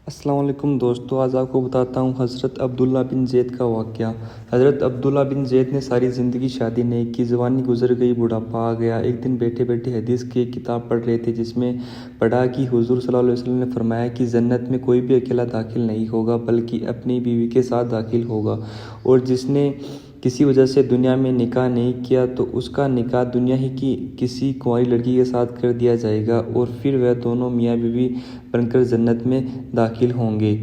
السلام علیکم دوستو، آج آپ کو بتاتا ہوں حضرت عبداللہ بن زید کا واقعہ۔ حضرت عبداللہ بن زید نے ساری زندگی شادی نہیں کی، جوانی گزر گئی، بڑھاپا آ گیا۔ ایک دن بیٹھے بیٹھے حدیث کی ایک کتاب پڑھ رہے تھے، جس میں پڑھا کہ حضور صلی اللہ علیہ وسلم نے فرمایا کہ جنت میں کوئی بھی اکیلا داخل نہیں ہوگا بلکہ اپنی بیوی کے ساتھ داخل ہوگا، اور جس نے کسی وجہ سے دنیا میں نکاح نہیں کیا تو اس کا نکاح دنیا ہی کی کسی کنواری لڑکی کے ساتھ کر دیا جائے گا، اور پھر وہ دونوں میاں بیوی بن کر جنت میں داخل ہوں گے۔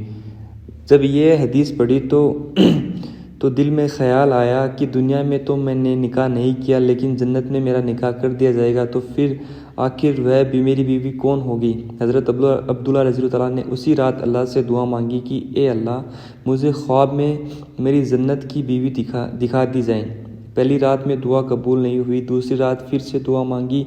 جب یہ حدیث پڑھی تو دل میں خیال آیا کہ دنیا میں تو میں نے نکاح نہیں کیا، لیکن جنت میں میرا نکاح کر دیا جائے گا تو پھر آخر وہ میری بیوی کون ہوگی؟ حضرت عبداللہ رضی اللہ عنہ نے اسی رات اللہ سے دعا مانگی کہ اے اللہ، مجھے خواب میں میری جنت کی بیوی دکھا دی جائیں۔ پہلی رات میں دعا قبول نہیں ہوئی، دوسری رات پھر سے دعا مانگی،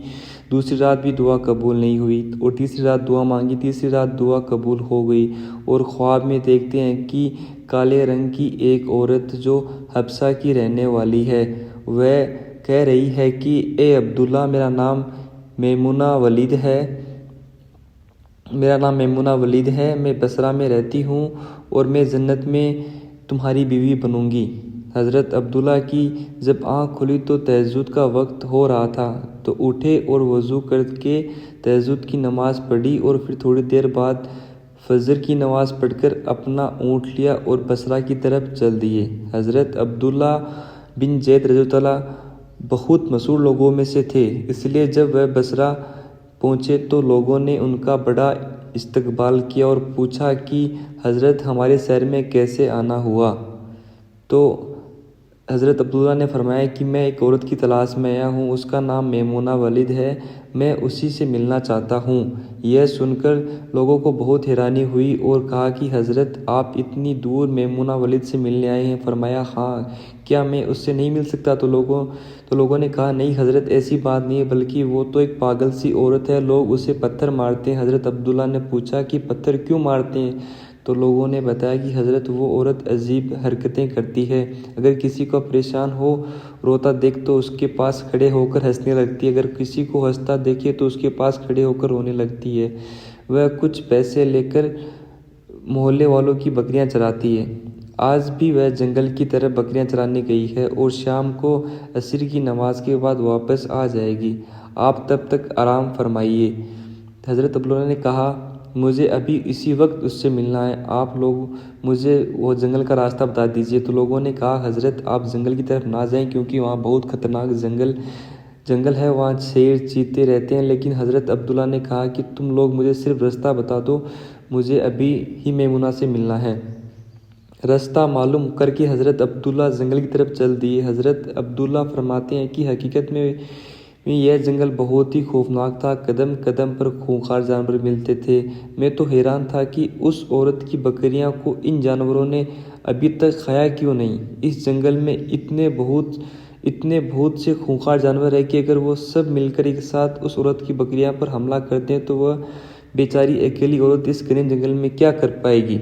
دوسری رات بھی دعا قبول نہیں ہوئی، اور تیسری رات دعا مانگی، تیسری رات دعا قبول ہو گئی، اور خواب میں دیکھتے ہیں کہ کالے رنگ کی ایک عورت جو حبشہ کی رہنے والی ہے، وہ کہہ رہی ہے کہ اے عبداللہ، میرا نام میمونہ ولید ہے، میں بصرہ میں رہتی ہوں اور میں جنت میں تمہاری بیوی بنوں گی۔ حضرت عبداللہ کی جب آنکھ کھلی تو تہجد کا وقت ہو رہا تھا، تو اٹھے اور وضو کر کے تہجد کی نماز پڑھی، اور پھر تھوڑی دیر بعد فجر کی نماز پڑھ کر اپنا اونٹ لیا اور بصرہ کی طرف چل دیے۔ حضرت عبداللہ بن زید رضی اللہ عنہ بہت مشہور لوگوں میں سے تھے، اس لیے جب وہ بصرہ پہنچے تو لوگوں نے ان کا بڑا استقبال کیا اور پوچھا کہ حضرت، ہمارے شہر میں کیسے آنا ہوا؟ تو حضرت عبداللہ نے فرمایا کہ میں ایک عورت کی تلاش میں آیا ہوں، اس کا نام میمونہ ولید ہے، میں اسی سے ملنا چاہتا ہوں۔ یہ سن کر لوگوں کو بہت حیرانی ہوئی اور کہا کہ حضرت، آپ اتنی دور میمونہ ولید سے ملنے آئے ہیں؟ فرمایا ہاں، کیا میں اس سے نہیں مل سکتا؟ تو لوگوں نے کہا نہیں حضرت، ایسی بات نہیں ہے، بلکہ وہ تو ایک پاگل سی عورت ہے، لوگ اسے پتھر مارتے ہیں۔ حضرت عبداللہ نے پوچھا کہ پتھر کیوں مارتے ہیں؟ تو لوگوں نے بتایا کہ حضرت، وہ عورت عجیب حرکتیں کرتی ہے، اگر کسی کو پریشان ہو روتا دیکھ تو اس کے پاس کھڑے ہو کر ہنسنے لگتی ہے، اگر کسی کو ہنستا دیکھے تو اس کے پاس کھڑے ہو کر رونے لگتی ہے، وہ کچھ پیسے لے کر محلے والوں کی بکریاں چراتی ہے۔ آج بھی وہ جنگل کی طرف بکریاں چرانے گئی ہے اور شام کو عصر کی نماز کے بعد واپس آ جائے گی، آپ تب تک آرام فرمائیے۔ حضرت عبداللہ نے کہا مجھے ابھی اسی وقت اس سے ملنا ہے، آپ لوگ مجھے وہ جنگل کا راستہ بتا دیجیے۔ تو لوگوں نے کہا حضرت، آپ جنگل کی طرف نہ جائیں، کیونکہ وہاں بہت خطرناک جنگل ہے، وہاں شیر چیتے رہتے ہیں۔ لیکن حضرت عبداللہ نے کہا کہ تم لوگ مجھے صرف رستہ بتا دو، مجھے ابھی ہی میمونہ سے ملنا ہے۔ راستہ معلوم کر کے حضرت عبداللہ جنگل کی طرف چل دیے۔ حضرت عبداللہ فرماتے ہیں کہ حقیقت میں یہ جنگل بہت ہی خوفناک تھا، قدم قدم پر خونخوار جانور ملتے تھے۔ میں تو حیران تھا کہ اس عورت کی بکریاں کو ان جانوروں نے ابھی تک کھایا کیوں نہیں۔ اس جنگل میں اتنے بہت سے خونخوار جانور ہیں کہ اگر وہ سب مل کر ایک ساتھ اس عورت کی بکریاں پر حملہ کر دیں تو وہ بیچاری اکیلی عورت اس گھنے جنگل میں کیا کر پائے گی؟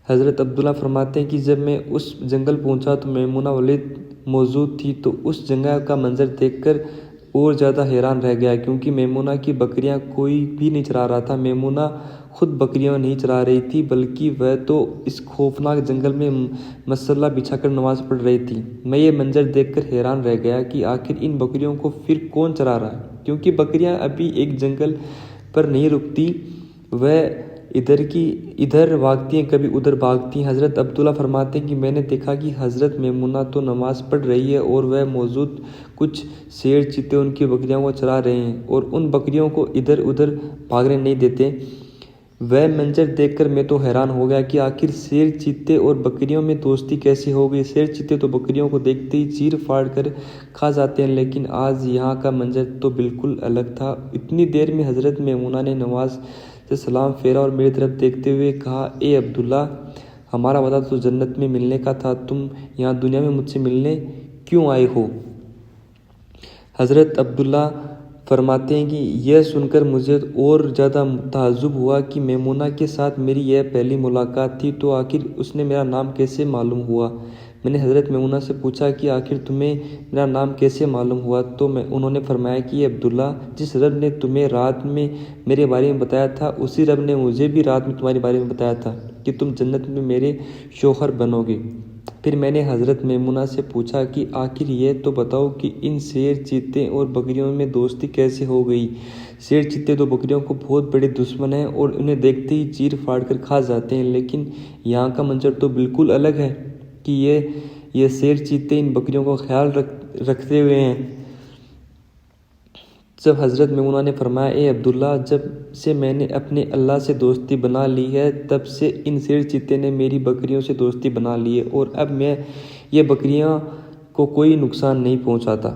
حضرت عبداللہ فرماتے ہیں کہ جب میں اس جنگل پہنچا تو میمونہ ولید موجود تھی، تو اس جنگل کا منظر دیکھ کر اور زیادہ حیران رہ گیا، کیونکہ میمونہ کی بکریاں کوئی بھی نہیں چرا رہا تھا۔ میمونہ خود بکریاں نہیں چرا رہی تھی، بلکہ وہ تو اس خوفناک جنگل میں مصلی بچھا کر نماز پڑھ رہی تھی۔ میں یہ منظر دیکھ کر حیران رہ گیا کہ آخر ان بکریوں کو پھر کون چرا رہا ہے، کیونکہ بکریاں ابھی ایک جنگل پر نہیں رکتی، وہ ادھر بھاگتی ہیں، کبھی ادھر بھاگتی ہیں۔ حضرت عبداللہ فرماتے ہیں کہ میں نے دیکھا کہ حضرت میمونہ تو نماز پڑھ رہی ہے اور وہ موجود کچھ شیر چیتے ان کی بکریوں کو چرا رہے ہیں اور ان بکریوں کو ادھر ادھر بھاگنے نہیں دیتے۔ وہ منظر دیکھ کر میں تو حیران ہو گیا کہ آخر شیر چیتے اور بکریوں میں دوستی کیسے ہو گئی۔ شیر چیتے تو بکریوں کو دیکھتے ہی چیر پھاڑ کر کھا جاتے ہیں، لیکن آج یہاں کا منظر تو بالکل الگ تھا۔ اتنی دیر میں حضرت میمونہ نے نماز سے سلام پھیرا اور میری طرف دیکھتے ہوئے کہا اے عبداللہ، ہمارا وعدہ تو جنت میں ملنے کا تھا، تم یہاں دنیا میں مجھ سے ملنے کیوں آئے ہو؟ حضرت عبداللہ فرماتے ہیں کہ یہ سن کر مجھے اور زیادہ تعجب ہوا کہ میمونہ کے ساتھ میری یہ پہلی ملاقات تھی، تو آخر اس نے میرا نام کیسے معلوم ہوا؟ میں نے حضرت میمونہ سے پوچھا کہ آخر تمہیں میرا نام کیسے معلوم ہوا؟ تو انہوں نے فرمایا کہ یہ عبداللہ، جس رب نے تمہیں رات میں میرے بارے میں بتایا تھا، اسی رب نے مجھے بھی رات میں تمہارے بارے میں بتایا تھا کہ تم جنت میں میرے شوہر بنو گے۔ پھر میں نے حضرت میمونہ سے پوچھا کہ آخر یہ تو بتاؤ کہ ان شیر، چیتے اور بکریوں میں دوستی کیسے ہو گئی؟ شیر چیتے تو بکریوں کو بہت بڑے دشمن ہیں اور انہیں دیکھتے ہی چیر پھاڑ کر کھا جاتے ہیں، لیکن یہاں کا منظر تو بالکل الگ ہے کہ یہ شیر چیتے ان بکریوں کا خیال رکھتے ہوئے ہیں۔ جب حضرت میمونہ نے فرمایا، اے عبداللہ، جب سے میں نے اپنے اللہ سے دوستی بنا لی ہے، تب سے ان شیر چیتے نے میری بکریوں سے دوستی بنا لی ہے، اور اب میں یہ بکریاں کو کوئی نقصان نہیں پہنچاتا۔